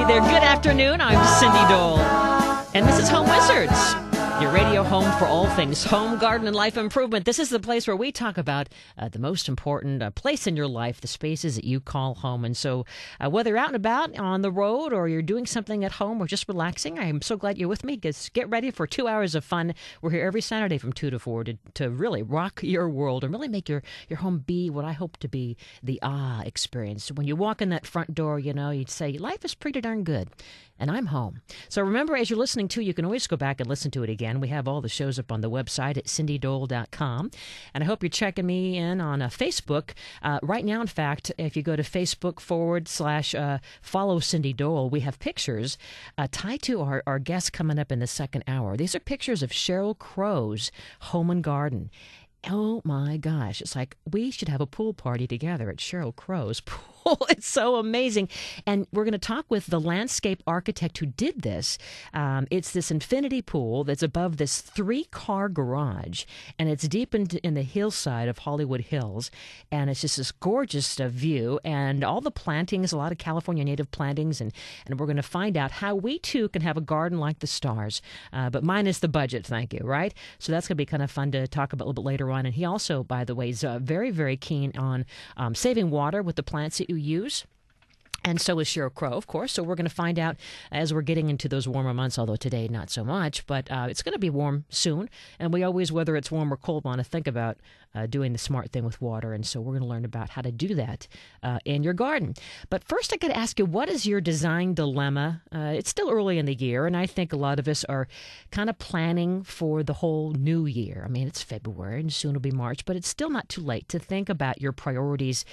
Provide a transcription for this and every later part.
there. Good afternoon. I'm Cindy Dole. And this is Home Wizards, your radio home for all things home, garden, and life improvement. This is the place where we talk about the most important place in your life, the spaces that you call home. And so whether you're out and about on the road or you're doing something at home or just relaxing, I'm so glad you're with me. Get ready for 2 hours of fun. We're here every Saturday from 2 to 4 to really rock your world and really make your home be what I hope to be, the experience. When you walk in that front door, you know, you'd say, life is pretty darn good. And I'm home. So remember, as you're listening to, you can always go back and listen to it again. We have all the shows up on the website at cindydole.com. And I hope you're checking me in on Facebook. Right now, in fact, if you go to Facebook /follow Cindy Dole, we have pictures tied to our guests coming up in the second hour. These are pictures of Sheryl Crow's home and garden. Oh my gosh, it's like we should have a pool party together at Sheryl Crow's pool. It's so amazing. And we're going to talk with the landscape architect who did this. It's this infinity pool that's above this 3-car garage, and it's deep in the hillside of Hollywood Hills. And it's just this gorgeous view, and all the plantings, a lot of California native plantings. And we're going to find out how we too can have a garden like the stars, but minus the budget, thank you, right? So that's going to be kind of fun to talk about a little bit later on. And he also, by the way, is very, very keen on saving water with the plants that you use. And so is Sheryl Crow, of course. So we're going to find out as we're getting into those warmer months, although today not so much. But it's going to be warm soon. And we always, whether it's warm or cold, want to think about doing the smart thing with water. And so we're going to learn about how to do that in your garden. But first, I got to ask you, what is your design dilemma? It's still early in the year, and I think a lot of us are kind of planning for the whole new year. I mean, it's February, and soon it'll be March, but it's still not too late to think about your priorities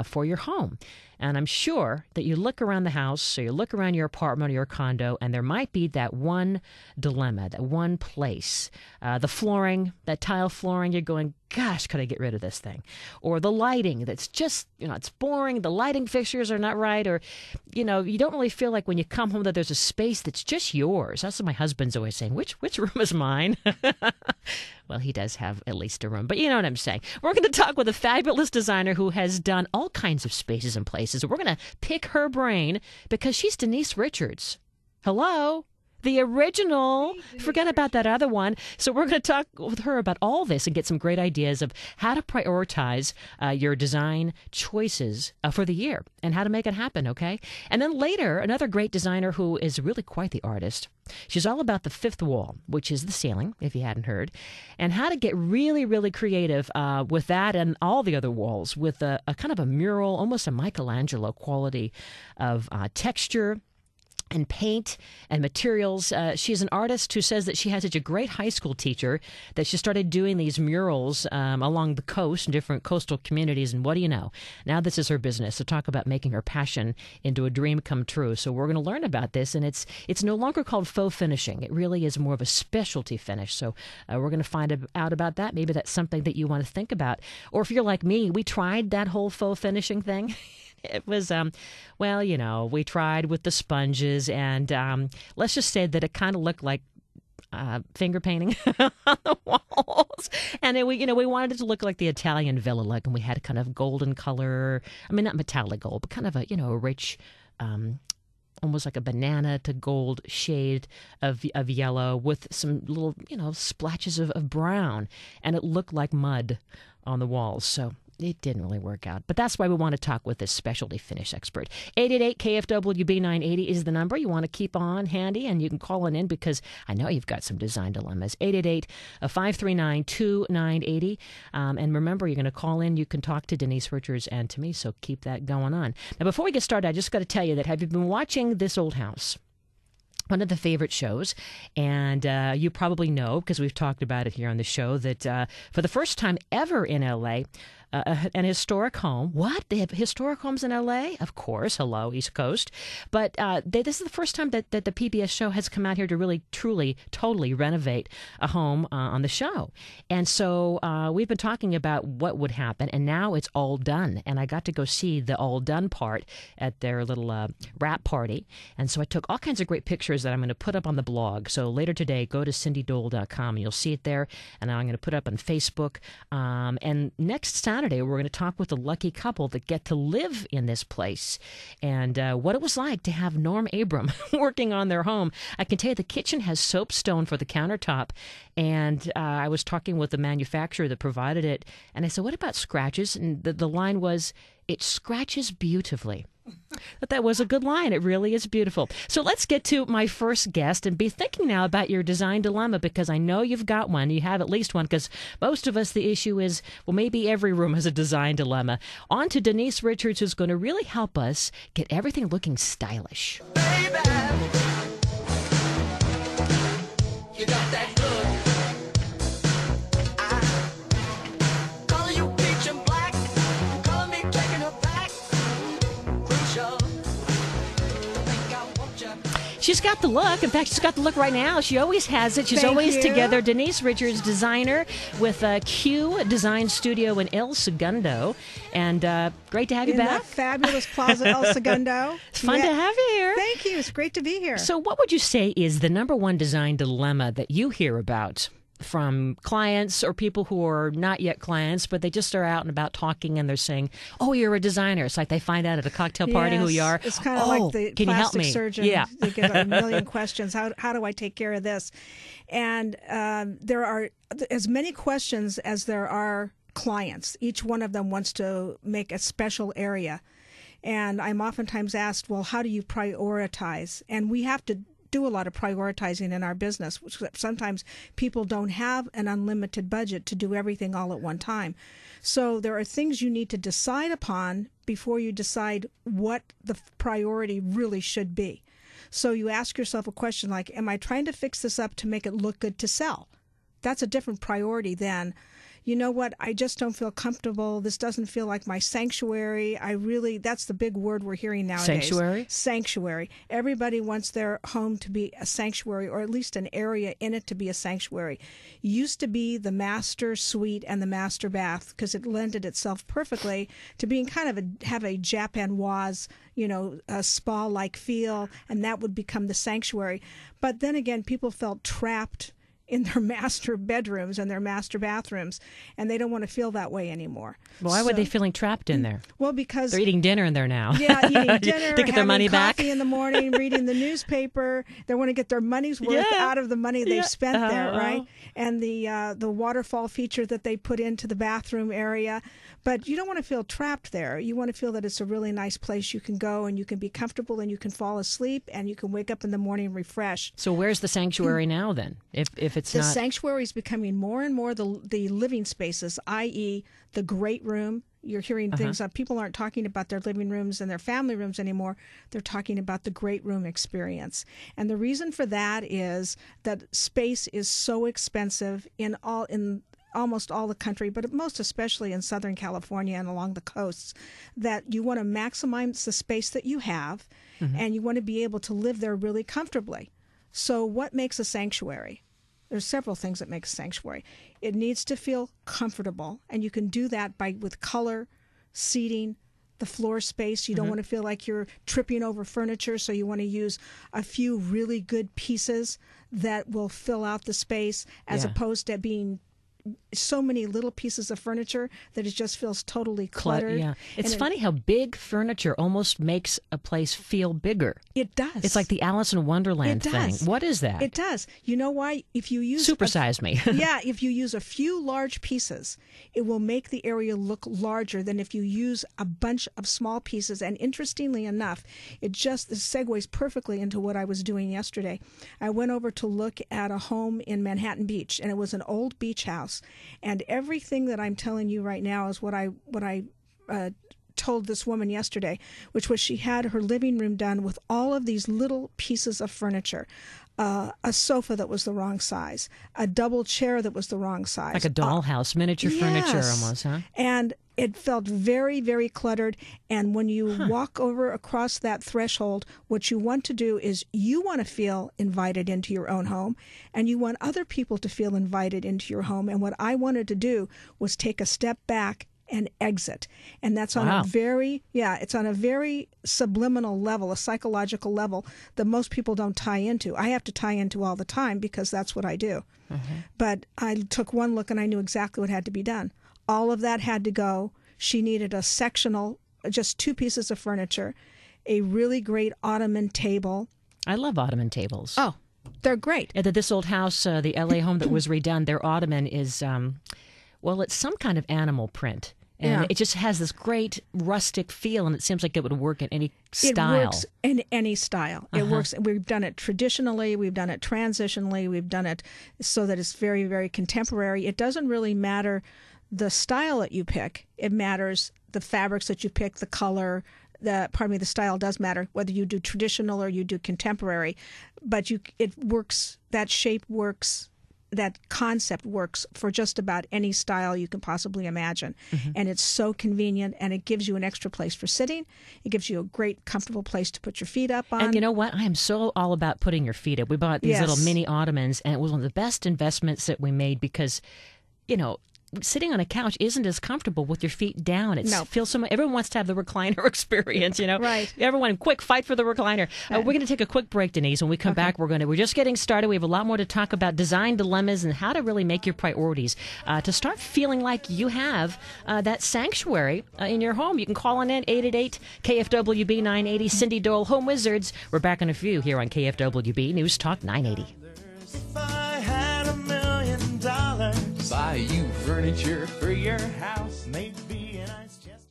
for your home. And I'm sure that you look around the house, or you look around your apartment or your condo, and there might be that one dilemma, that one place. The flooring, that tile flooring, you're going, gosh, could I get rid of this thing? Or the lighting that's just, it's boring. The lighting fixtures are not right. Or, you don't really feel like when you come home that there's a space that's just yours. That's what my husband's always saying. Which room is mine? Well, he does have at least a room, but you know what I'm saying. We're going to talk with a fabulous designer who has done all kinds of spaces and places. We're going to pick her brain because she's Denise Richards. Hello? The original. Forget about that other one. So we're going to talk with her about all this and get some great ideas of how to prioritize your design choices for the year and how to make it happen, okay? And then later, another great designer who is really quite the artist. She's all about the fifth wall, which is the ceiling, if you hadn't heard, and how to get really, really creative with that and all the other walls with a kind of a mural, almost a Michelangelo quality of texture and paint and materials. She's an artist who says that she had such a great high school teacher that she started doing these murals along the coast in different coastal communities. And what do you know? Now this is her business. So talk about making her passion into a dream come true. So we're going to learn about this. And it's no longer called faux finishing. It really is more of a specialty finish. So we're going to find out about that. Maybe that's something that you want to think about. Or if you're like me, we tried that whole faux finishing thing. It was, we tried with the sponges, and let's just say that it kind of looked like finger painting on the walls. And then we wanted it to look like the Italian villa look, and we had a kind of golden color. I mean, not metallic gold, but kind of a rich, almost like a banana to gold shade of yellow with some little, splashes of brown. And it looked like mud on the walls. So it didn't really work out. But that's why we want to talk with this specialty finish expert. 888-KFWB-980 is the number. You want to keep on handy, and you can call in because I know you've got some design dilemmas. 888-539-2980. And remember, you're going to call in. You can talk to Denise Richards and to me, so keep that going on. Now, before we get started, I just got to tell you that have you been watching This Old House? One of the favorite shows, and you probably know, because we've talked about it here on the show, that for the first time ever in L.A., an historic home. What? They have historic homes in L.A.? Of course. Hello, East Coast. But this is the first time that the PBS show has come out here to really, truly, totally renovate a home on the show. And so we've been talking about what would happen, and now it's all done. And I got to go see the all done part at their little wrap party. And so I took all kinds of great pictures that I'm going to put up on the blog. So later today, go to cindydole.com, and you'll see it there. And I'm going to put up on Facebook. And next Saturday, Saturday, we're going to talk with a lucky couple that get to live in this place and what it was like to have Norm Abram working on their home. I can tell you the kitchen has soapstone for the countertop, and I was talking with the manufacturer that provided it, and I said, what about scratches? And the line was, it scratches beautifully. But that was a good line. It really is beautiful. So let's get to my first guest and be thinking now about your design dilemma, because I know you've got one. You have at least one, because most of us, the issue is, well, maybe every room has a design dilemma. On to Denise Richards, who's going to really help us get everything looking stylish. Baby, you got that look. I color you peach and black, color me taking her back. Crucial. Think I want you. She's got the look. In fact, she's got the look right now. She always has it. She's Thank always you. together. Denise Richards, designer with Q Design Studio in El Segundo. And great to have you In back. that fabulous Plaza El Segundo. It's fun to have you here. Thank you. It's great to be here. So what would you say is the number one design dilemma that you hear about from clients or people who are not yet clients, but they just are out and about talking and they're saying, oh, you're a designer. It's like they find out at a cocktail party who you are. It's kind of oh, like the can you help plastic me? surgeon. Yeah. They get a million questions. How do I take care of this? And there are as many questions as there are clients. Each one of them wants to make a special area. And I'm oftentimes asked, well, how do you prioritize? And we have to do a lot of prioritizing in our business. Sometimes people don't have an unlimited budget to do everything all at one time. So there are things you need to decide upon before you decide what the priority really should be. So you ask yourself a question like, am I trying to fix this up to make it look good to sell? That's a different priority than, you know what, I just don't feel comfortable. This doesn't feel like my sanctuary. That's the big word we're hearing nowadays. Sanctuary? Sanctuary. Everybody wants their home to be a sanctuary, or at least an area in it to be a sanctuary. Used to be the master suite and the master bath, because it lended itself perfectly to being kind of have a Japanoise, a spa-like feel, and that would become the sanctuary. But then again, people felt trapped in their master bedrooms and their master bathrooms, and they don't want to feel that way anymore. Why would they feeling trapped in there? Well, because They're eating dinner in there now. yeah, eating dinner, They get their money having back. coffee in the morning, reading the newspaper. They want to get their money's worth Yeah. out of the money they've spent there, right? Uh-huh. And the waterfall feature that they put into the bathroom area. But you don't want to feel trapped there. You want to feel that it's a really nice place you can go and you can be comfortable and you can fall asleep and you can wake up in the morning refreshed. So where's the sanctuary now then? If it's The not sanctuary is becoming more and more the living spaces, i.e. the great room. You're hearing things people aren't talking about their living rooms and their family rooms anymore. They're talking about the great room experience. And the reason for that is that space is so expensive in almost all the country, but most especially in Southern California and along the coasts, that you want to maximize the space that you have, and you want to be able to live there really comfortably. So what makes a sanctuary? There's several things that make a sanctuary. It needs to feel comfortable, and you can do that with color, seating, the floor space. You don't want to feel like you're tripping over furniture, so you want to use a few really good pieces that will fill out the space, as opposed to being so many little pieces of furniture that it just feels totally cluttered. Yeah, it's funny how big furniture almost makes a place feel bigger. It does. It's like the Alice in Wonderland It does. thing. What is that? It does. You know why? If you use Supersize me. yeah, if you use a few large pieces, it will make the area look larger than if you use a bunch of small pieces. And interestingly enough, this segues perfectly into what I was doing yesterday. I went over to look at a home in Manhattan Beach, and it was an old beach house. And everything that I'm telling you right now is what I told this woman yesterday, which was she had her living room done with all of these little pieces of furniture. A sofa that was the wrong size, a double chair that was the wrong size. Like a dollhouse, miniature furniture Yes. almost, huh? And it felt very, very cluttered. And when you walk over across that threshold, what you want to do is you want to feel invited into your own home, and you want other people to feel invited into your home. And what I wanted to do was take a step back and exit. And that's on it's on a very subliminal level, a psychological level that most people don't tie into. I have to tie into all the time because that's what I do. But I took one look and I knew exactly what had to be done. All of that had to go. She needed a sectional, just 2 pieces of furniture, a really great ottoman table. I love ottoman tables. Oh, they're great. At this old house, the LA home that was redone, their ottoman is, it's some kind of animal print. And it just has this great rustic feel, and it seems like it would work in any style. It works in any style. It works. We've done it traditionally. We've done it transitionally. We've done it so that it's very, very contemporary. It doesn't really matter the style that you pick. It matters the fabrics that you pick, the color. The style does matter, whether you do traditional or you do contemporary. But it works. That shape works. That concept works for just about any style you can possibly imagine. And it's so convenient, and it gives you an extra place for sitting. It gives you a great, comfortable place to put your feet up on. And you know what? I am so all about putting your feet up. We bought these little mini ottomans, and it was one of the best investments that we made because, sitting on a couch isn't as comfortable with your feet down. It feels so much. Everyone wants to have the recliner experience, Right. Everyone, quick, fight for the recliner. We're going to take a quick break, Denise. When we come back, we're just getting started. We have a lot more to talk about design dilemmas and how to really make your priorities to start feeling like you have that sanctuary in your home. You can call on in 888-KFWB 980. Cindy Dole, Home Wizards. We're back in a few here on KFWB News Talk 980. If I had $1 million, buy you furniture for your house, maybe a nice chest.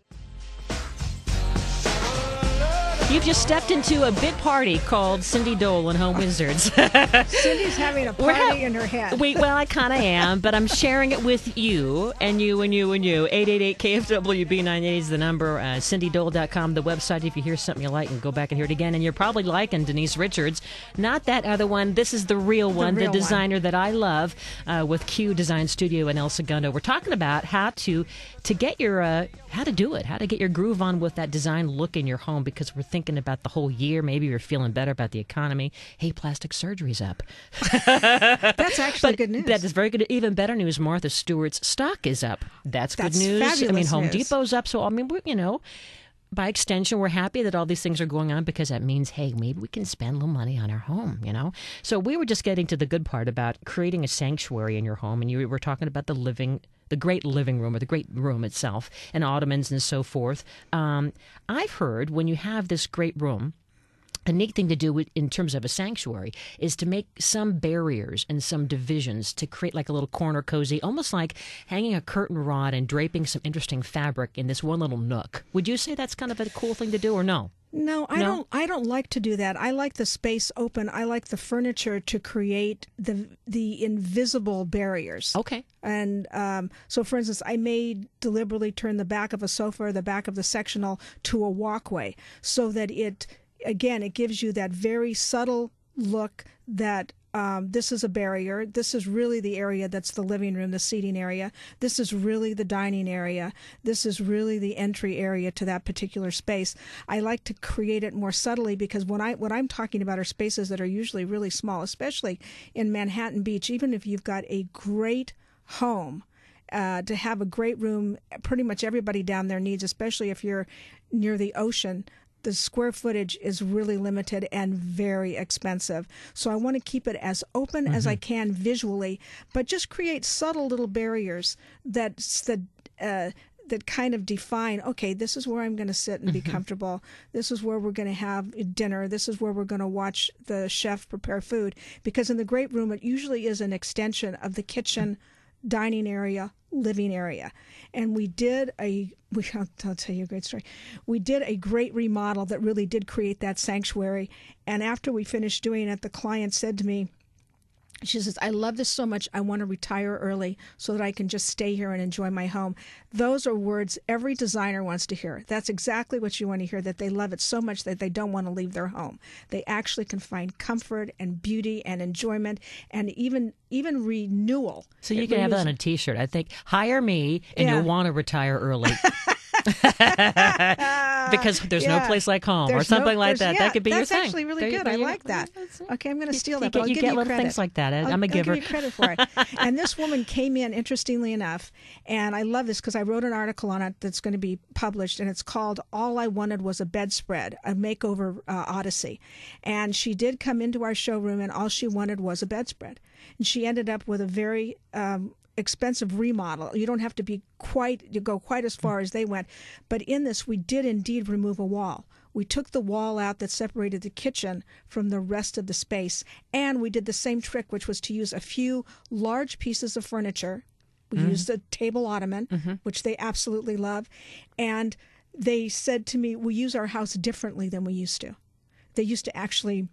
You've just stepped into a big party called Cindy Dole and Home Wizards. Cindy's having a party in her head. Well, I kind of am, but I'm sharing it with you and you and you and you. 888-KFWB980 is the number. CindyDole.com, the website. If you hear something you like, and go back and hear it again. And you're probably liking Denise Richards. Not that other one. This is the real one, the designer that I love with Q Design Studio in El Segundo. We're talking about how to get your, how to do it, how to get your groove on with that design look in your home, because we're thinking about the whole year. Maybe you're feeling better about the economy. Hey, plastic surgery's up. That's actually good news. That is very good. Even better news, Martha Stewart's stock is up. That's good news. Fabulous Home news. Depot's up. So, by extension, we're happy that all these things are going on, because that means, hey, maybe we can spend a little money on our home, So we were just getting to the good part about creating a sanctuary in your home, and you were talking about the great living room, or the great room itself, and ottomans and so forth. I've heard when you have this great room, a neat thing to do in terms of a sanctuary is to make some barriers and some divisions to create like a little corner cozy, almost like hanging a curtain rod and draping some interesting fabric in this one little nook. Would you say that's kind of a cool thing to do, or no? No, I don't like to do that. I like the space open. I like the furniture to create the invisible barriers. Okay. And so, for instance, I may deliberately turn the back of a sofa or the back of the sectional to a walkway, so that it gives you that very subtle look that this is a barrier. This is really the area that's the living room, the seating area. This is really the dining area. This is really the entry area to that particular space. I like to create it more subtly, because what I'm talking about are spaces that are usually really small, especially in Manhattan Beach. Even if you've got a great home, to have a great room, pretty much everybody down there needs, especially if you're near the ocean. The square footage is really limited and very expensive. So I want to keep it as open as I can visually, but just create subtle little barriers that kind of define, okay, this is where I'm going to sit and be comfortable. This is where we're going to have dinner. This is where we're going to watch the chef prepare food. Because in the great room, it usually is an extension of the kitchen, dining area, living area. And I'll tell you a great story. We did a great remodel that really did create that sanctuary. And after we finished doing it, the client said to me, she says, I love this so much, I want to retire early so that I can just stay here and enjoy my home. Those are words every designer wants to hear. That's exactly what you want to hear, that they love it so much that they don't want to leave their home. They actually can find comfort and beauty and enjoyment and even renewal. So you can have that on a T-shirt. I think, hire me and you'll want to retire early. Because there's no place like home, or something like that. That could be your thing. That's actually really good. I like that. Okay, I'm going to steal that. But I'll give you little credit. Things like that. I'm a giver. I'll give you credit for it. And this woman came in, interestingly enough, and I love this because I wrote an article on it that's going to be published, and it's called "All I Wanted Was a Bedspread: A Makeover Odyssey." And she did come into our showroom, and all she wanted was a bedspread. And she ended up with a very expensive remodel. You don't have to go quite as far as they went. But in this, we did indeed remove a wall. We took the wall out that separated the kitchen from the rest of the space, and we did the same trick, which was to use a few large pieces of furniture. We used a table ottoman, which they absolutely love, and they said to me, we use our house differently than we used to. They used to actually...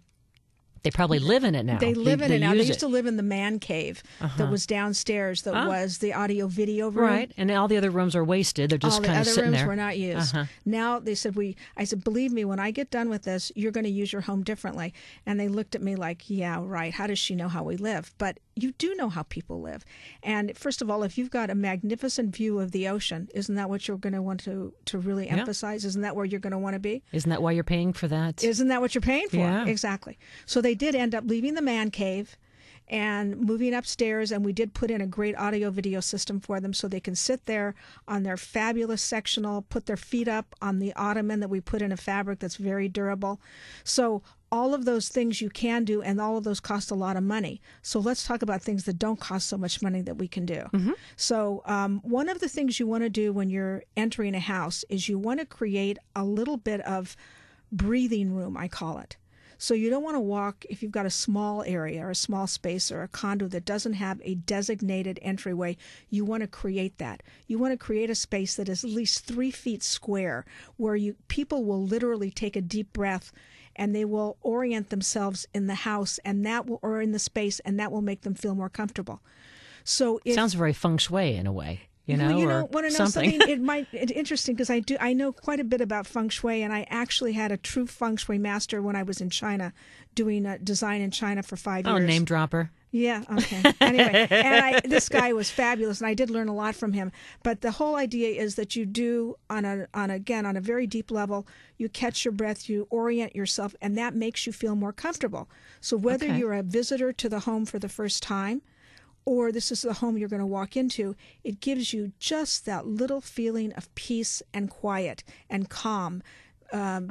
They probably live in it now. They live in it now. They used it. to live in the man cave that was downstairs, that was the audio-video room. Right, and all the other rooms are wasted. They're just kind of sitting there. All the other rooms were not used. Now, they said, I said, believe me, when I get done with this, you're going to use your home differently. And they looked at me like, yeah, right. How does she know how we live? But you do know how people live. And first of all, if you've got a magnificent view of the ocean, isn't that what you're going to want to really emphasize? Isn't that where you're going to want to be? Isn't that why you're paying for that? Isn't that what you're paying for? Yeah. Exactly. So they did end up leaving the man cave and moving upstairs, and we did put in a great audio-video system for them so they can sit there on their fabulous sectional, put their feet up on the ottoman that we put in a fabric that's very durable. So all of those things you can do, and all of those cost a lot of money. So let's talk about things that don't cost so much money that we can do. So one of the things you want to do when you're entering a house is you want to create a little bit of breathing room, I call it. So you don't want to walk, if you've got a small area or a small space or a condo that doesn't have a designated entryway, you want to create that. You want to create a space that is at least 3 feet square, where people will literally take a deep breath and they will orient themselves in the house or in the space, and that will make them feel more comfortable. So sounds very feng shui in a way. You want to know something? It's interesting because I know quite a bit about feng shui, and I actually had a true feng shui master when I was in China doing design in China for 5 years. Oh, name dropper. Yeah, okay. Anyway, and this guy was fabulous, and I did learn a lot from him. But the whole idea is that you do, on a very deep level, you catch your breath, you orient yourself, and that makes you feel more comfortable. So whether you're a visitor to the home for the first time, or this is the home you're going to walk into, it gives you just that little feeling of peace and quiet and calm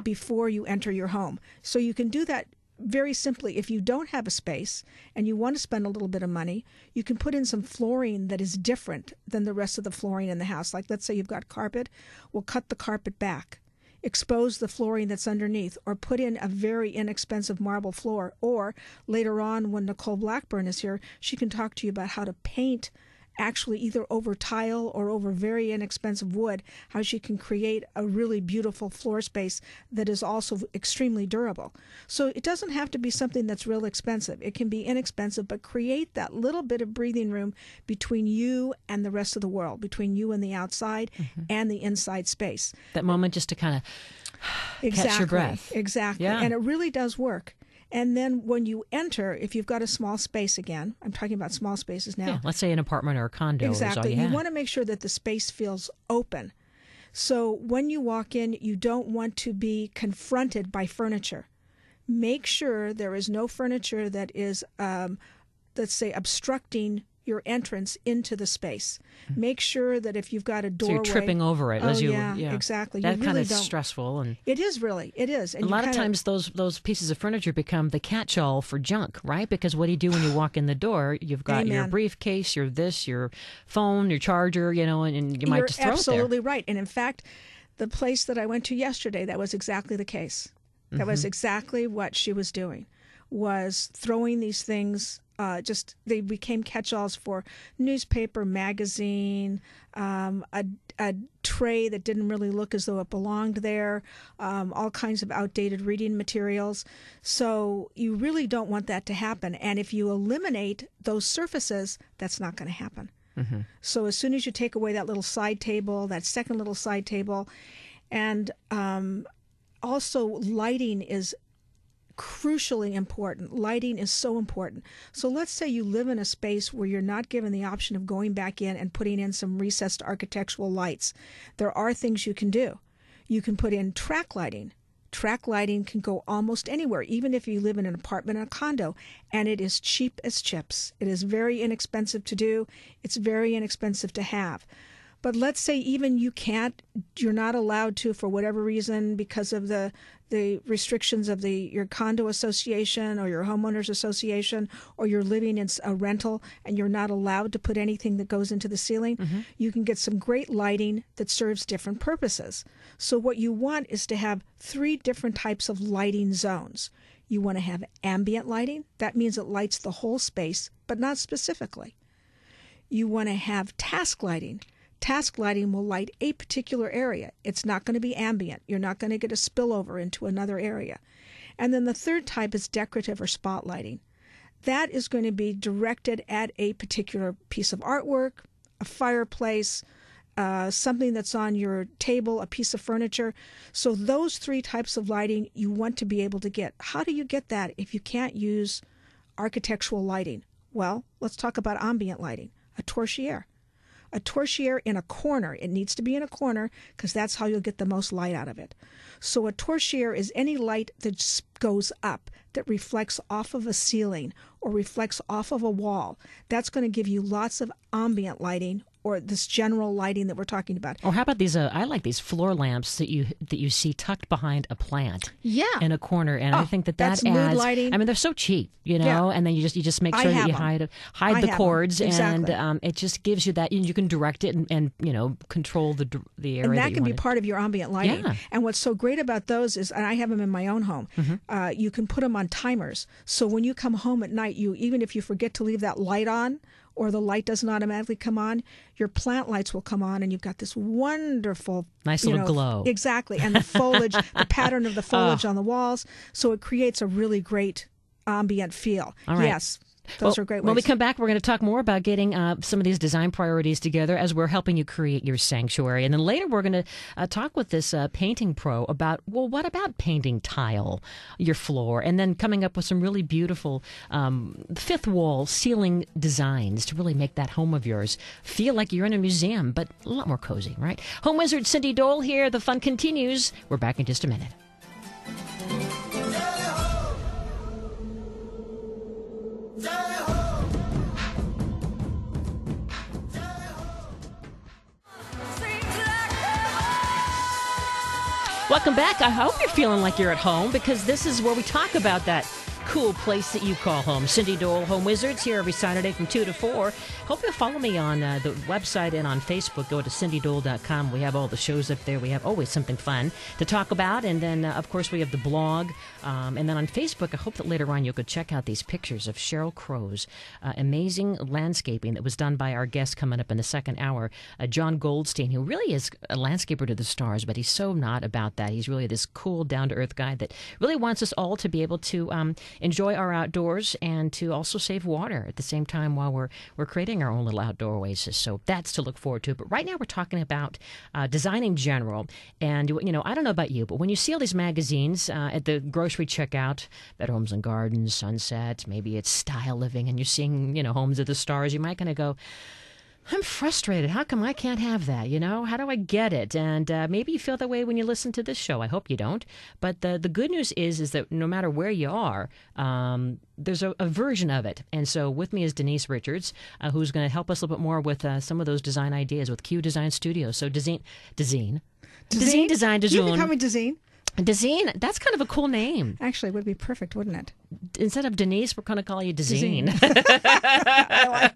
before you enter your home. So you can do that very simply. If you don't have a space and you want to spend a little bit of money, you can put in some flooring that is different than the rest of the flooring in the house. Like, let's say you've got carpet, we'll cut the carpet back, expose the flooring that's underneath, or put in a very inexpensive marble floor. Or later on, when Nicole Blackburn is here, she can talk to you about how to paint actually either over tile or over very inexpensive wood, how she can create a really beautiful floor space that is also extremely durable. So it doesn't have to be something that's real expensive. It can be inexpensive, but create that little bit of breathing room between you and the rest of the world, between you and the outside and the inside space. That moment just to kind of catch your breath. Exactly. Yeah. And it really does work. And then when you enter, if you've got a small space, again, I'm talking about small spaces now. Yeah, let's say an apartment or a condo. Exactly. Is all you want to make sure that the space feels open. So when you walk in, you don't want to be confronted by furniture. Make sure there is no furniture that is, let's say, obstructing your entrance into the space. Make sure that if you've got a doorway, so you're tripping over it as you. Yeah, exactly. That you kind really of stressful, and it is really. It is. And a lot of times those pieces of furniture become the catch-all for junk, right? Because what do you do when you walk in the door? You've got your briefcase, your phone, your charger, and you might just throw it there. You're absolutely right. And in fact, the place that I went to yesterday, that was exactly the case. That was exactly what she was doing, was throwing these things. They became catch-alls for newspaper, magazine, a tray that didn't really look as though it belonged there, all kinds of outdated reading materials. So you really don't want that to happen. And if you eliminate those surfaces, that's not going to happen. So as soon as you take away that little side table, that second little side table, and also lighting is crucially important. Lighting is so important. So let's say you live in a space where you're not given the option of going back in and putting in some recessed architectural lights. There are things you can do. You can put in track lighting. Track lighting can go almost anywhere, even if you live in an apartment or a condo, and it is cheap as chips. It is very inexpensive to do. It's very inexpensive to have. But let's say even you're not allowed to, for whatever reason, because of the restrictions of your condo association or your homeowners association, or you're living in a rental and you're not allowed to put anything that goes into the ceiling, you can get some great lighting that serves different purposes. So what you want is to have 3 different types of lighting zones. You want to have ambient lighting. That means it lights the whole space, but not specifically. You want to have task lighting. Task lighting will light a particular area. It's not going to be ambient. You're not going to get a spillover into another area. And then the third type is decorative or spot lighting. That is going to be directed at a particular piece of artwork, a fireplace, something that's on your table, a piece of furniture. So those 3 types of lighting you want to be able to get. How do you get that if you can't use architectural lighting? Well, let's talk about ambient lighting. A torchère. A torchère in a corner. It needs to be in a corner because that's how you'll get the most light out of it. So a torchère is any light that goes up, that reflects off of a ceiling or reflects off of a wall. That's going to give you lots of ambient lighting, or this general lighting that we're talking about. Or how about these? I like these floor lamps that you see tucked behind a plant. Yeah. In a corner, and I think that's adds. mood lighting. I mean, they're so cheap, Yeah. and then you just make sure that you hide the cords, Exactly. and it just gives you that. You can direct it and control the area. And that you can be want it. part of your ambient lighting. Yeah. And what's so great about those is, and I have them in my own home, you can put them on timers. So when you come home at night, even if you forget to leave that light on, or the light doesn't automatically come on, your plant lights will come on, and you've got this wonderful, nice little glow. Exactly, and the foliage, the pattern of the foliage on the walls, so it creates a really great ambient feel. All right. Yes. Those are great ways. When we come back, we're going to talk more about getting some of these design priorities together as we're helping you create your sanctuary. And then later, we're going to talk with this painting pro about, well, what about painting tile, your floor, and then coming up with some really beautiful fifth wall ceiling designs to really make that home of yours feel like you're in a museum, but a lot more cozy, right? Home wizard Cindy Dole here. The fun continues. We're back in just a minute. Welcome back. I hope you're feeling like you're at home, because this is where we talk about that cool place that you call home. Cindy Dole, Home Wizards, here every Saturday from 2 to 4. Hope you'll follow me on the website and on Facebook. Go to cindydole.com. We have all the shows up there. We have always something fun to talk about. And then, of course, we have the blog. And then on Facebook, I hope that later on you'll go check out these pictures of Sheryl Crow's amazing landscaping that was done by our guest coming up in the second hour, John Goldstein, who really is a landscaper to the stars, but he's so not about that. He's really this cool, down-to-earth guy that really wants us all to be able to enjoy our outdoors and to also save water at the same time while we're creating our own little outdoor oasis. So that's to look forward to. But right now we're talking about design in general. And, I don't know about you, but when you see all these magazines at the grocery checkout, Bedrooms and Gardens, Sunset, maybe it's Style Living, and you're seeing, Homes of the Stars, you might kind of go, I'm frustrated. How come I can't have that? How do I get it? And maybe you feel that way when you listen to this show. I hope you don't. But the good news is that no matter where you are, there's a version of it. And so with me is Denise Richards, who's going to help us a little bit more with some of those design ideas with Q Design Studios. So Design. You can call me Design. Design, that's kind of a cool name. Actually, it would be perfect, wouldn't it? Instead of Denise, we're going to call you Design. I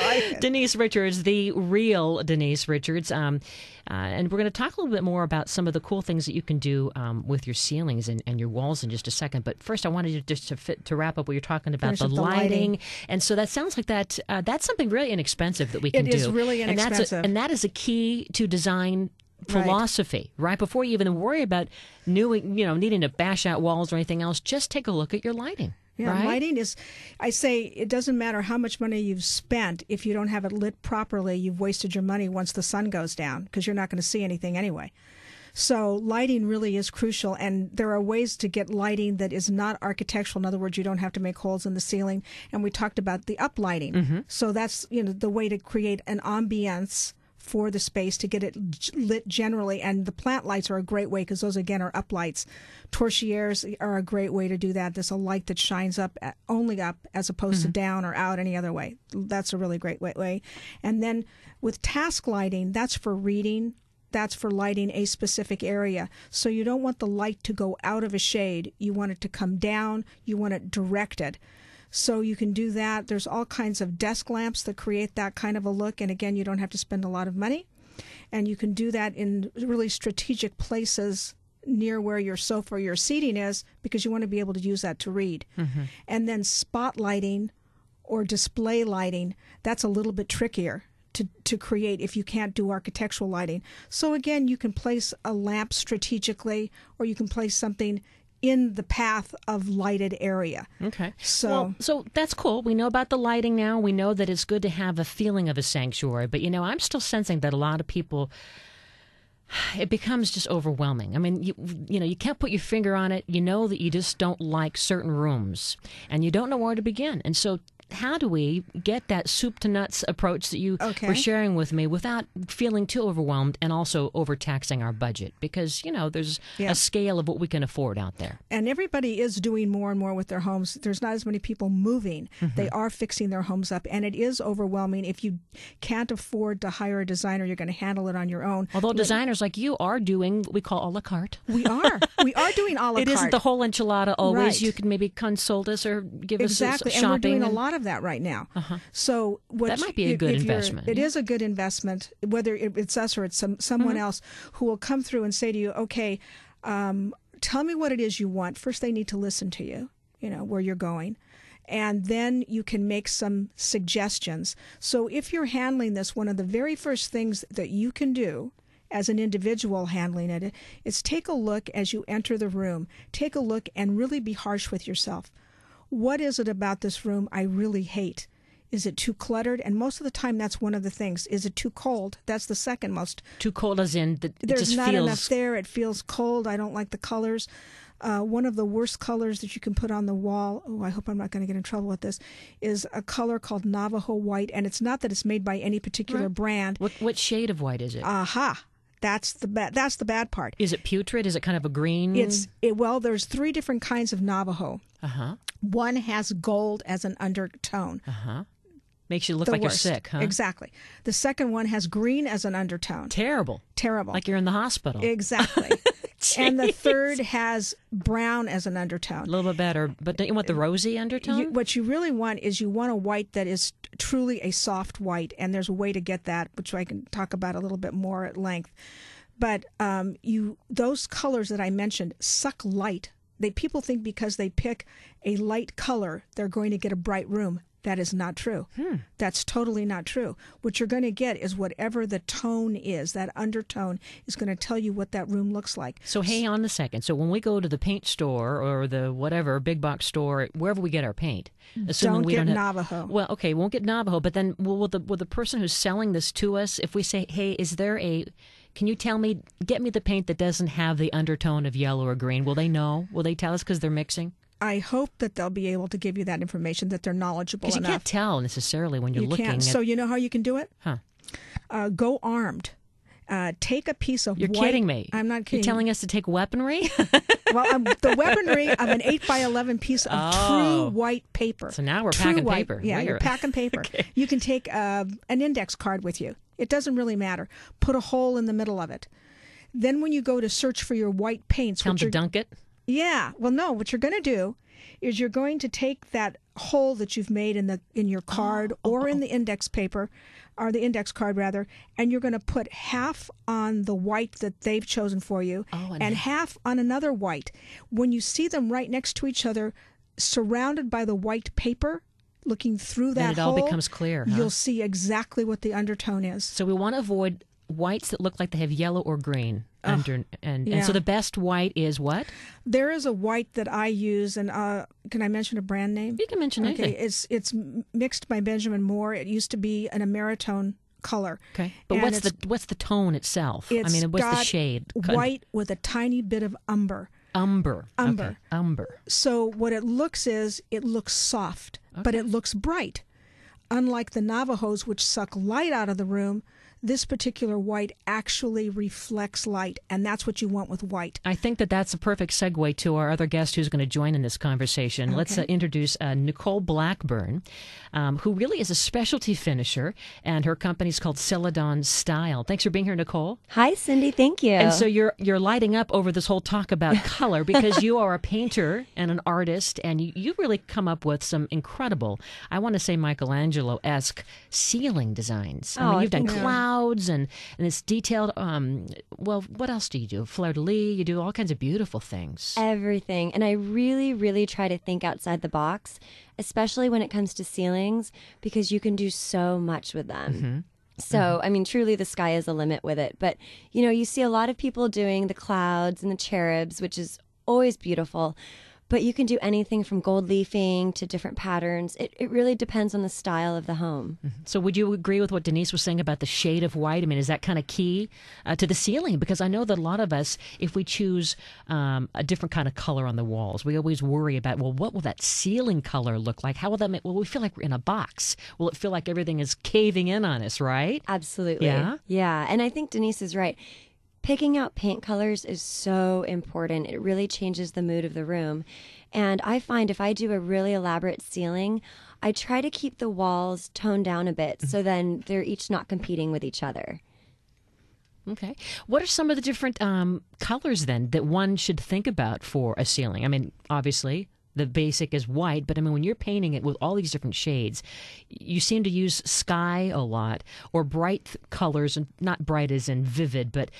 like it. Denise Richards, the real Denise Richards. And we're going to talk a little bit more about some of the cool things that you can do with your ceilings and your walls in just a second. But first, I wanted you just to wrap up what you're talking about, the lighting. And so that sounds like that's something really inexpensive that we can do. It is really inexpensive. And that is a key to design philosophy, right? Before you even worry about needing to bash out walls or anything else, just take a look at your lighting. Yeah, right? Lighting is, I say, it doesn't matter how much money you've spent. If you don't have it lit properly, you've wasted your money once the sun goes down, because you're not going to see anything anyway. So lighting really is crucial, and there are ways to get lighting that is not architectural. In other words, you don't have to make holes in the ceiling. And we talked about the uplighting. So that's the way to create an ambience for the space to get it lit generally. And the plant lights are a great way because those, again, are up lights. Torchieres are a great way to do that. There's a light that shines up, only up, as opposed to down or out any other way. That's a really great way. And then with task lighting, that's for reading. That's for lighting a specific area. So you don't want the light to go out of a shade. You want it to come down. You want it directed. So you can do that. There's all kinds of desk lamps that create that kind of a look. And again, you don't have to spend a lot of money. And you can do that in really strategic places near where your sofa or your seating is, because you want to be able to use that to read. And then spotlighting or display lighting, that's a little bit trickier to create if you can't do architectural lighting. So again, you can place a lamp strategically, or you can place something in the path of lighted area. Okay. So that's cool. We know about the lighting now. We know that it's good to have a feeling of a sanctuary. But, I'm still sensing that a lot of people, it becomes just overwhelming. I mean, you can't put your finger on it. You know that you just don't like certain rooms, and you don't know where to begin. And so how do we get that soup to nuts approach that you were sharing with me without feeling too overwhelmed and also overtaxing our budget? Because, there's a scale of what we can afford out there. And everybody is doing more and more with their homes. There's not as many people moving. They are fixing their homes up, and it is overwhelming. If you can't afford to hire a designer, you're going to handle it on your own. Although designers like you are doing what we call a la carte. We are doing a la carte. It isn't the whole enchilada always. Right. You can maybe consult us or give us exactly, shopping. and we're doing a lot of that right now. So that might be a good investment. It is a good investment, whether it's us or it's someone else who will come through and say to you, okay, tell me what it is you want. First, they need to listen to you, where you're going. And then you can make some suggestions. So if you're handling this, one of the very first things that you can do as an individual handling it is take a look as you enter the room. Take a look and really be harsh with yourself. What is it about this room I really hate? Is it too cluttered? And most of the time, that's one of the things. Is it too cold? That's the second most. Too cold as in there's not enough there. It feels cold. I don't like the colors. One of the worst colors that you can put on the wall, I hope I'm not going to get in trouble with this, is a color called Navajo white. And it's not that it's made by any particular brand. What shade of white is it? Aha. That's the bad part. Is it putrid? Is it kind of a green? Well, there's 3 different kinds of Navajo. One has gold as an undertone. Makes you look like worst. You're sick, huh? Exactly. The second one has green as an undertone. Terrible. Like you're in the hospital. Exactly. And the third has brown as an undertone. A little bit better. But don't you want the rosy undertone? What you really want is you want a white that is truly a soft white. And there's a way to get that, which I can talk about a little bit more at length. But those colors that I mentioned suck light. People think because they pick a light color, they're going to get a bright room. That is not true. That's totally not true. What you're going to get is whatever the tone is, that undertone is going to tell you what that room looks like. So hang on a second. So when we go to the paint store or the whatever, big box store, wherever we get our paint, assuming we don't have Navajo. Well, okay, we won't get Navajo, but then will the person who's selling this to us, if we say, hey, can you get me the paint that doesn't have the undertone of yellow or green? Will they know? Will they tell us because they're mixing? I hope that they'll be able to give you that information, that they're knowledgeable enough. Because you can't tell necessarily when you're looking at... So you know how you can do it? Go armed. Take a piece of You're white... kidding me. I'm not kidding. You're telling us to take weaponry? Well, the weaponry of an 8x11 piece of true white paper. So now we're packing paper. Yeah, you're packing paper. Okay. You can take an index card with you. It doesn't really matter. Put a hole in the middle of it. Then when you go to search for your white paints... Time to dunk it? Yeah. Well, no. What you're going to do is you're going to take that hole that you've made in your card or in the index paper, or the index card rather, and you're going to put half on the white that they've chosen for you and half on another white. When you see them right next to each other, surrounded by the white paper, looking through that hole, all becomes clear. You'll see exactly what the undertone is. So we want to avoid whites that look like they have yellow or green under, and so the best white is what? There is a white that I use, and can I mention a brand name? You can mention anything. Okay, it's mixed by Benjamin Moore. It used to be an Ameritone color. Okay, but what's the tone itself? What's the shade? White with a tiny bit of umber. Umber. Okay. Umber. So what it looks soft, but it looks bright. Unlike the Navajos, which suck light out of the room, this particular white actually reflects light, and that's what you want with white. I think that that's a perfect segue to our other guest who's going to join in this conversation. Okay. Let's introduce Nicole Blackburn, who really is a specialty finisher, and her company's called Celadon Style. Thanks for being here, Nicole. Hi, Cindy. Thank you. And so you're lighting up over this whole talk about color because you are a painter and an artist, and you really come up with some incredible, I want to say Michelangelo-esque ceiling designs. I mean, you've done clouds and it's detailed. Well, what else do you do? Fleur-de-lis. You do all kinds of beautiful things. Everything. And I really, really try to think outside the box, especially when it comes to ceilings, because you can do so much with them. So, I mean, truly the sky is the limit with it. But, you know, you see a lot of people doing the clouds and the cherubs, which is always beautiful. But you can do anything from gold leafing to different patterns. It really depends on the style of the home. So would you agree with what Denise was saying about the shade of white? I mean, is that kind of key to the ceiling? Because I know that a lot of us, if we choose a different kind of color on the walls, we always worry about, well, what will that ceiling color look like? How will that make, well, we feel like we're in a box. Will it feel like everything is caving in on us, right? Absolutely. Yeah? Yeah. And I think Denise is right. Picking out paint colors is so important. It really changes the mood of the room. And I find if I do a really elaborate ceiling, I try to keep the walls toned down a bit so then they're each not competing with each other. Okay. What are some of the different colors then that one should think about for a ceiling? I mean, obviously, the basic is white, but I mean, when you're painting it with all these different shades, you seem to use sky a lot, or bright colors, and not bright as in vivid, but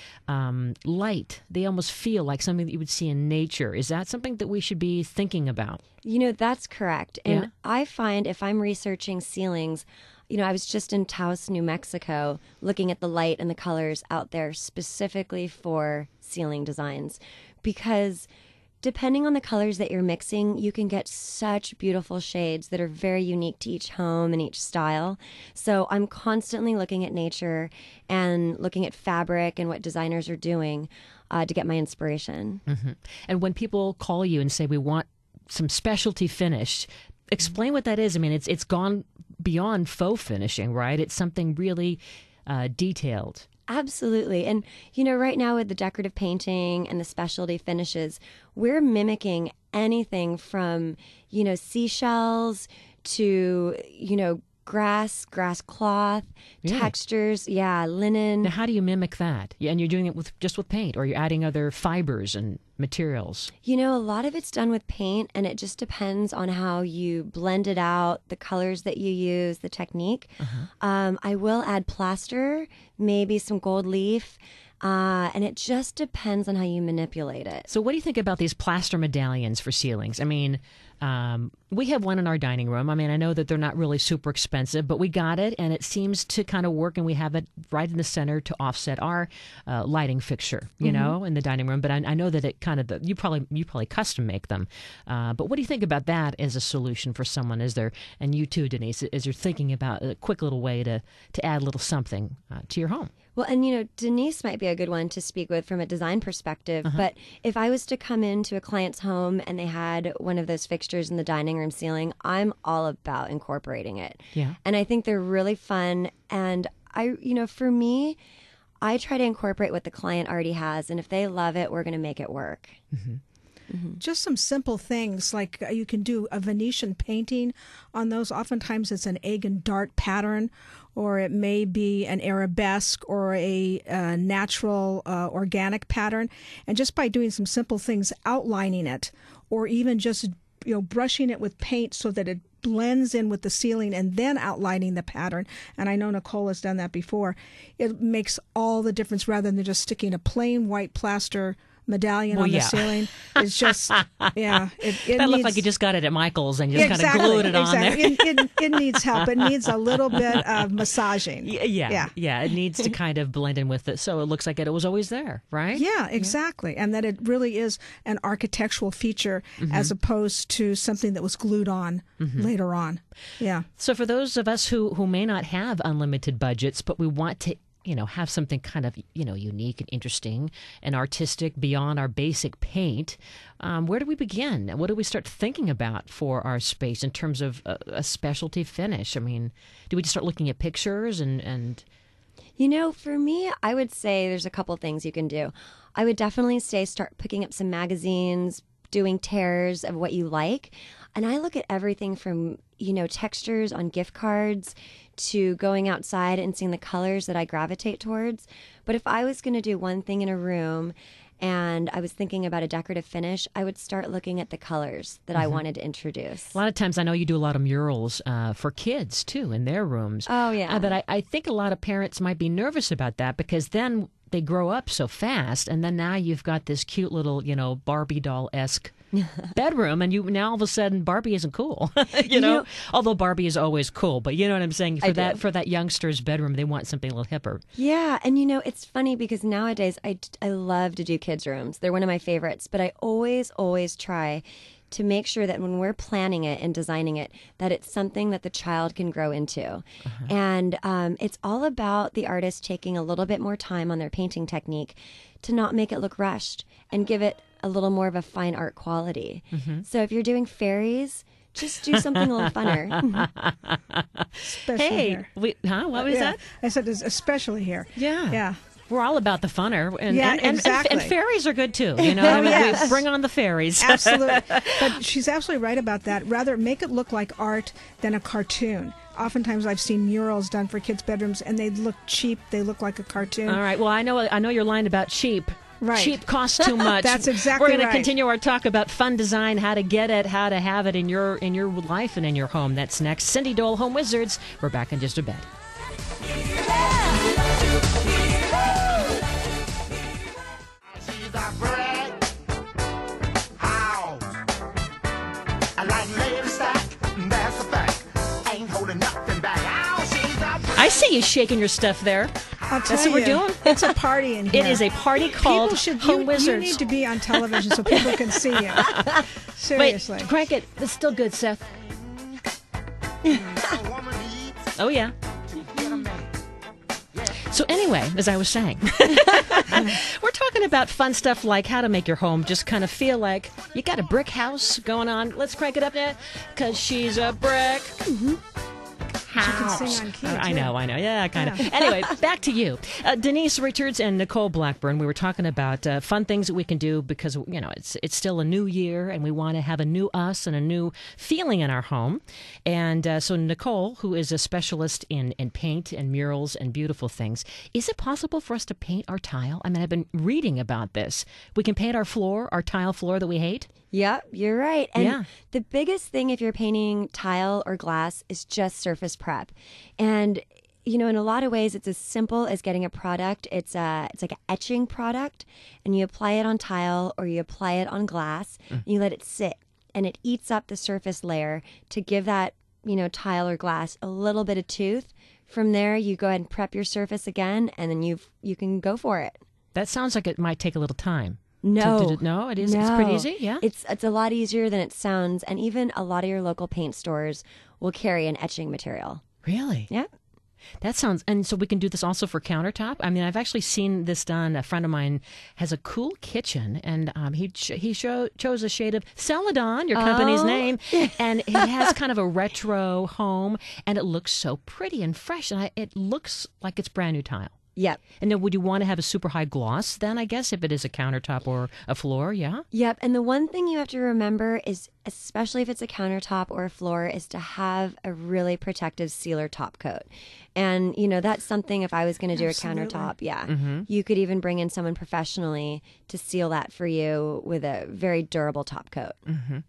light. They almost feel like something that you would see in nature. Is that something that we should be thinking about? You know, that's correct. And Yeah. I find if I'm researching ceilings, you know, I was just in Taos, New Mexico, looking at the light and the colors out there specifically for ceiling designs, because depending on the colors that you're mixing, you can get such beautiful shades that are very unique to each home and each style. So I'm constantly looking at nature and looking at fabric and what designers are doing to get my inspiration. And when people call you and say, we want some specialty finish, explain what that is. I mean, it's gone beyond faux finishing, right? It's something really detailed. Absolutely. And, you know, right now with the decorative painting and the specialty finishes, we're mimicking anything from, you know, seashells to, you know, grass cloth, Really? textures, linen. Now, how do you mimic that? Yeah, and you're doing it with just with paint, or you're adding other fibers and materials? You know, a lot of it's done with paint, and it just depends on how you blend it out, the colors that you use, the technique. I will add plaster, maybe some gold leaf, and it just depends on how you manipulate it. So what do you think about these plaster medallions for ceilings? I mean, we have one in our dining room. I mean, I know that they're not really super expensive, but we got it, and it seems to kind of work, and we have it right in the center to offset our lighting fixture, you know, in the dining room. But I know that it kind of, you probably custom make them. But what do you think about that as a solution for someone? Is there, and you too, Denise, as you're thinking about a quick little way to add a little something to your home? Well, and you know, Denise might be a good one to speak with from a design perspective, but if I was to come into a client's home and they had one of those fixtures in the dining room ceiling, I'm all about incorporating it. Yeah. And I think they're really fun. And you know, for me, I try to incorporate what the client already has. And if they love it, we're going to make it work. Just some simple things like you can do a Venetian painting on those. Oftentimes it's an egg and dart pattern, or it may be an arabesque or a natural organic pattern. And just by doing some simple things, outlining it, or even just brushing it with paint so that it blends in with the ceiling and then outlining the pattern. And I know Nicole has done that before. It makes all the difference rather than just sticking a plain white plaster medallion on the ceiling. It's just, it That looked like you just got it at Michael's and you just exactly, kind of glued it on there. It needs help. It needs a little bit of massaging. Yeah. It needs to kind of blend in with it, so it looks like it was always there, right? Yeah, exactly. And that it really is an architectural feature as opposed to something that was glued on later on. Yeah. So for those of us who may not have unlimited budgets, but we want to have something kind of, unique and interesting and artistic beyond our basic paint, where do we begin? What do we start thinking about for our space in terms of a specialty finish? I mean, do we just start looking at pictures and For me, I would say there's a couple things you can do. I would definitely say start picking up some magazines, doing tears of what you like. And I look at everything from, textures on gift cards to going outside and seeing the colors that I gravitate towards. But if I was going to do one thing in a room and I was thinking about a decorative finish, I would start looking at the colors that I wanted to introduce. A lot of times I know you do a lot of murals for kids, too, in their rooms. Oh, yeah. But I think a lot of parents might be nervous about that because then they grow up so fast, and then now you've got this cute little, Barbie doll-esque bedroom, and now all of a sudden Barbie isn't cool. Although Barbie is always cool, but you know what I'm saying? For that youngster's bedroom, they want something a little hipper. Yeah, and it's funny because nowadays I love to do kids' rooms. They're one of my favorites, but I always try to make sure that when we're planning it and designing it, that it's something that the child can grow into. And it's all about the artist taking a little bit more time on their painting technique to not make it look rushed and give it a little more of a fine art quality. So if you're doing fairies, just do something a little funner. Especially here. What was that? I said especially here. Yeah. We're all about the funner. And, Yeah, and exactly. And fairies are good, too. Yes. We bring on the fairies. Absolutely. But she's absolutely right about that. Rather make it look like art than a cartoon. Oftentimes I've seen murals done for kids' bedrooms, and they look cheap. They look like a cartoon. All right. Well, I know your line about cheap. Right. Cheap costs too much. That's exactly We're going right. to continue our talk about fun design, how to get it, how to have it in your life and in your home. That's next. Cindy Dole, Home Wizards. We're back in just a bit. She's a brick house. I like lady stack, that's a fact. Ain't holding nothing back. Ow, she's a brick. I see you shaking your stuff there. I'll tell That's what we're you, doing? It's a party in here. It is a party called Home you Wizards. need to be on television so people can see you. Seriously. Wait, crank it. It's still good, Seth. A woman needs Oh, yeah. to get a man. So anyway, as I was saying, we're talking about fun stuff like how to make your home just kind of feel like you got a brick house going on. Let's crank it up now, because she's a brick house. can sing on key, I too. know. Yeah, kind of. Anyway, back to you. Denise Richards and Nicole Blackburn, we were talking about fun things that we can do because, it's still a new year and we want to have a new us and a new feeling in our home. And so Nicole, who is a specialist in paint and murals and beautiful things, is it possible for us to paint our tile? I mean, I've been reading about this. We can paint our tile floor that we hate? Yep, you're right. And Yeah. the biggest thing if you're painting tile or glass is just surface prep. And in a lot of ways, it's as simple as getting a product. It's like an etching product, and you apply it on tile or you apply it on glass, and you let it sit, and it eats up the surface layer to give that tile or glass a little bit of tooth. From there, you go ahead and prep your surface again, and then you can go for it. That sounds like it might take a little time. No. No, it is. It's pretty No. easy, yeah? It's a lot easier than it sounds, and even a lot of your local paint stores will carry an etching material. Really? Yeah. That sounds, and so we can do this also for countertop. I mean, I've actually seen this done. A friend of mine has a cool kitchen, and he chose a shade of Celadon, your company's name, and he has kind of a retro home, and it looks so pretty and fresh, and it looks like it's brand new tile. Yep. And then would you want to have a super high gloss then, I guess, if it is a countertop or a floor, yeah? Yep. And the one thing you have to remember is, especially if it's a countertop or a floor, is to have a really protective sealer top coat. And, that's something if I was going to do Absolutely. a countertop, you could even bring in someone professionally to seal that for you with a very durable top coat.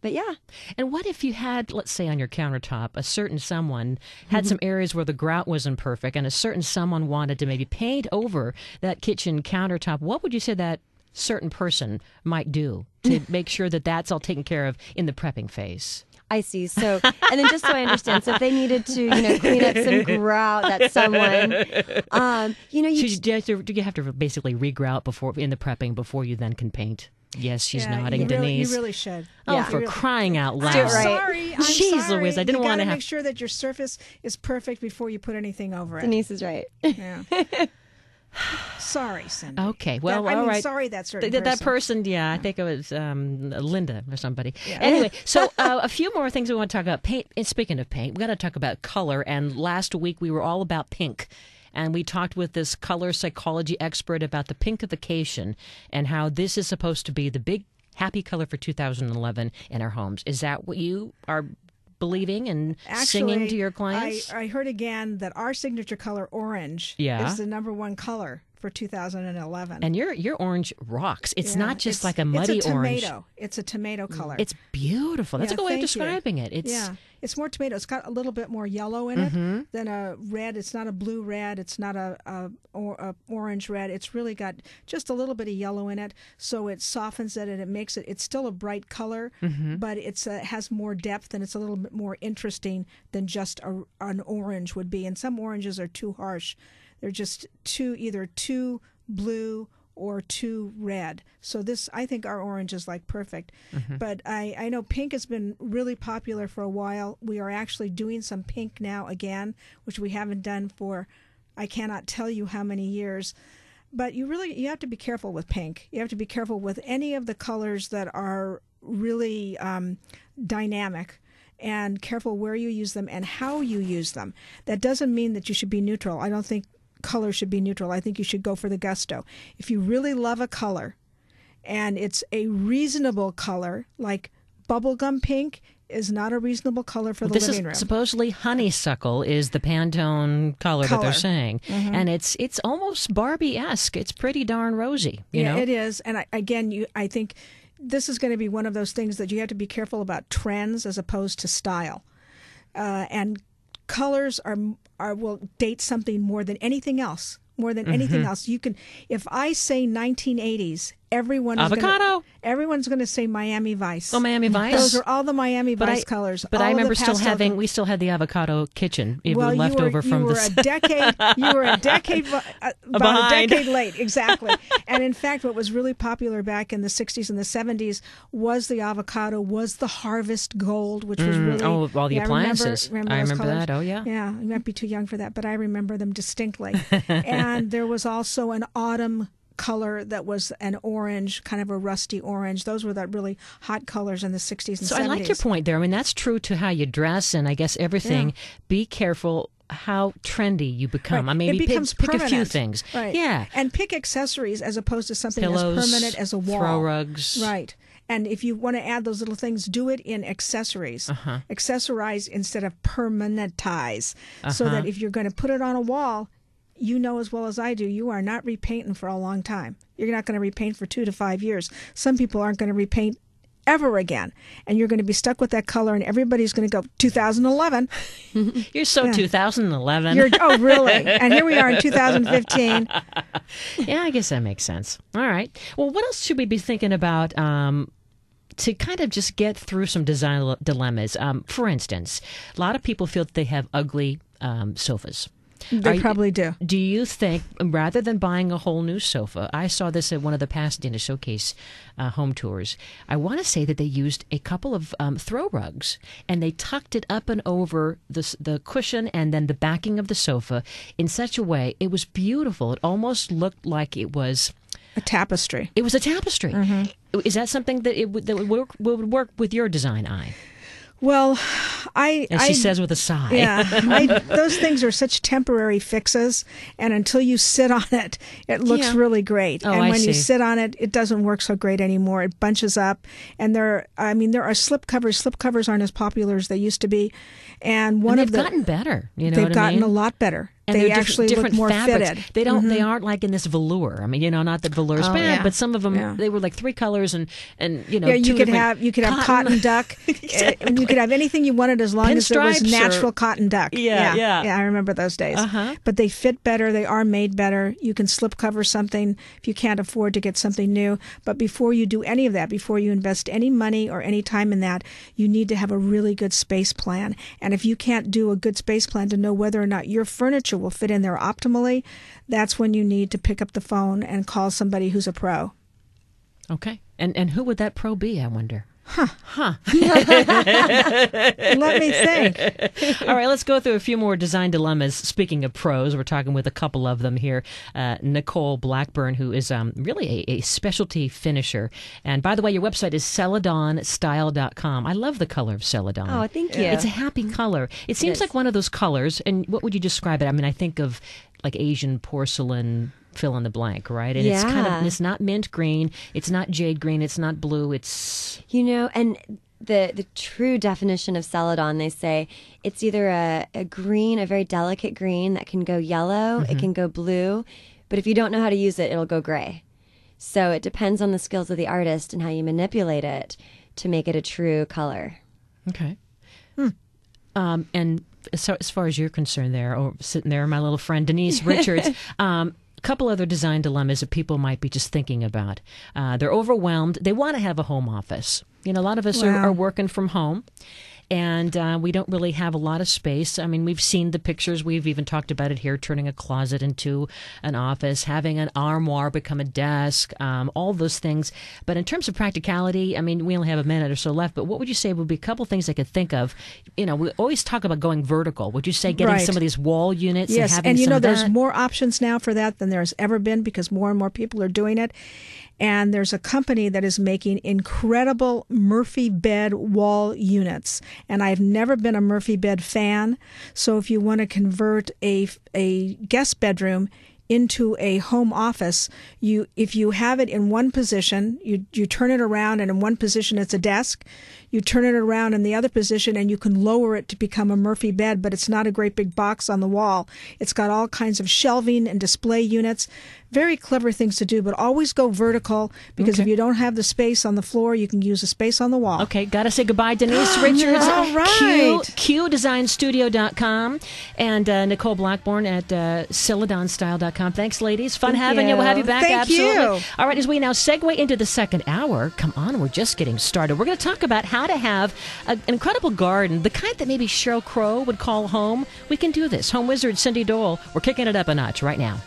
But yeah. And what if you had, let's say on your countertop, a certain someone had some areas where the grout wasn't perfect and a certain someone wanted to maybe paint over that kitchen countertop? What would you say that certain person might do to make sure that that's all taken care of in the prepping phase? I see. So, and then just so I understand, so if they needed to, clean up some grout that someone, Do you have to basically regrout in the prepping before you then can paint? Yes, she's nodding, Denise. You really should. Oh, Yeah. for crying out loud. Do it right. Sorry. I'm Jeez sorry. Louise, I didn't you want to gotta have... make sure that your surface is perfect before you put anything over it. Denise is right. Yeah. Sorry, Cindy. Okay, well, I all mean, right. sorry that certain That person. person, yeah, I think it was Linda or somebody. Yeah. Anyway, so a few more things we want to talk about. Paint. And speaking of paint, we got to talk about color. And last week we were all about pink. and we talked with this color psychology expert about the pinkification and how this is supposed to be the big happy color for 2011 in our homes. Is that what you are believing and singing to your clients? I heard again that our signature color, orange, is the number one color for 2011. And your orange rocks. It's not just it's, like a muddy it's a orange. tomato. It's a tomato color. It's beautiful. That's a good way of thank you. describing it. It's more tomato. It's got a little bit more yellow in it than a red. It's not a blue red. It's not a orange red. It's really got just a little bit of yellow in it, so it softens it and it makes it. It's still a bright color, but it's has more depth and it's a little bit more interesting than just an orange would be. And some oranges are too harsh. They're just either too blue or too red. So this, I think our orange is like perfect. But I know pink has been really popular for a while. We are actually doing some pink now again, which we haven't done for, I cannot tell you how many years. But you have to be careful with pink. You have to be careful with any of the colors that are really dynamic, and careful where you use them and how you use them. That doesn't mean that you should be neutral. I don't think color should be neutral. I think you should go for the gusto. If you really love a color and it's a reasonable color, like bubblegum pink is not a reasonable color for the living room. Supposedly honeysuckle is the Pantone color that they're saying. And it's almost Barbie-esque. It's pretty darn rosy. You know? It is. And I think this is going to be one of those things that you have to be careful about trends as opposed to style. And colors will date something more than anything else. Anything else. You can, if I say 1980s, everyone's going to say Miami Vice. Oh, Miami Vice. Those are all the Miami Vice colors. But I remember we still had the avocado kitchen. It was left over from you were a decade about a decade late, exactly. And in fact, what was really popular back in the 60s and the 70s was the avocado, was the harvest gold, which was really all the appliances. I remember that. Oh yeah. Yeah, you might be too young for that, but I remember them distinctly. And there was also an autumn color that was an orange, kind of a rusty orange. Those were the really hot colors in the 60s and 70s. So I like your point there. I mean, that's true to how you dress and I guess everything. Yeah. Be careful how trendy you become. Right. I mean, pick a few things. Right. Yeah. And pick accessories as opposed to something Pillows, as permanent as a wall. Throw rugs. Right. And if you want to add those little things, do it in accessories. Accessorize instead of permanentize. So that if you're going to put it on a wall, you know as well as I do, you are not repainting for a long time. You're not going to repaint for 2 to 5 years. Some people aren't going to repaint ever again. And you're going to be stuck with that color, and everybody's going to go, 2011. You're so 2011. Oh, really? And here we are in 2015. Yeah, I guess that makes sense. All right. Well, what else should we be thinking about to kind of just get through some design dilemmas? For instance, a lot of people feel that they have ugly sofas. They probably do. Do you think, rather than buying a whole new sofa, I saw this at one of the Pasadena Showcase home tours, I want to say that they used a couple of throw rugs, and they tucked it up and over the cushion and then the backing of the sofa in such a way, it was beautiful. It almost looked like it was a tapestry. It was a tapestry. Is that something that would work with your design eye? Well, as she says with a sigh. Yeah, those things are such temporary fixes, and until you sit on it, it looks really great. And when you sit on it, it doesn't work so great anymore. It bunches up, and there are slip covers. Slip covers aren't as popular as they used to be, and they've gotten better. You know, they've gotten a lot better. And they actually look more fabrics. fitted. They don't. They aren't like in this velour. I mean, not that velour is bad, but some of them they were like 3 colors and you could have cotton duck. Exactly. You could have anything you wanted as long as it was natural cotton duck. Yeah. I remember those days. But they fit better. They are made better. You can slip cover something if you can't afford to get something new. But before you do any of that, before you invest any money or any time in that, you need to have a really good space plan. And if you can't do a good space plan to know whether or not your furniture will fit in there optimally, that's when you need to pick up the phone and call somebody who's a pro. Okay. And who would that pro be, I wonder? Let me think. All right, let's go through a few more design dilemmas. Speaking of pros, we're talking with a couple of them here. Nicole Blackburn, who is really a specialty finisher. And by the way, your website is celadonstyle.com. I love the color of celadon. Oh, thank you. It's a happy color. It seems like one of those colors, and what would you describe it? I mean, I think of like Asian porcelain fill in the blank, right? And it's not mint green, it's not jade green, it's not blue, it's and the true definition of celadon, they say it's either a green, a very delicate green that can go yellow, it can go blue, but if you don't know how to use it, it'll go gray. So it depends on the skills of the artist and how you manipulate it to make it a true color. Okay. And so as far as you're concerned there, or sitting there, my little friend Denise Richards, a couple other design dilemmas that people might be just thinking about. They're overwhelmed. They want to have a home office. A lot of us are working from home. And we don't really have a lot of space. I mean, we've seen the pictures. We've even talked about it here, turning a closet into an office, having an armoire become a desk, all those things. But in terms of practicality, I mean, we only have a minute or so left, but what would you say would be a couple things I could think of? We always talk about going vertical. Would you say getting some of these wall units and having and some of there's that? more options now for that than there's ever been because more and more people are doing it. And there's a company that is making incredible Murphy bed wall units. And I've never been a Murphy bed fan. So if you want to convert a guest bedroom into a home office, if you have it in one position, you turn it around, and in one position it's a desk. You turn it around in the other position, and you can lower it to become a Murphy bed, but it's not a great big box on the wall. It's got all kinds of shelving and display units. Very clever things to do, but always go vertical, because if you don't have the space on the floor, you can use the space on the wall. Okay, got to say goodbye, Denise Richards. All right. QDesignstudio.com and Nicole Blackburn at celadonstyle.com. Thanks, ladies. Fun having you. We'll have you back. Thank absolutely. you. All right, as we now segue into the second hour, come on, we're just getting started. We're going to talk about how to have an incredible garden, the kind that maybe Sheryl Crow would call home. We can do this. Home wizard Cindy Dole, we're kicking it up a notch right now.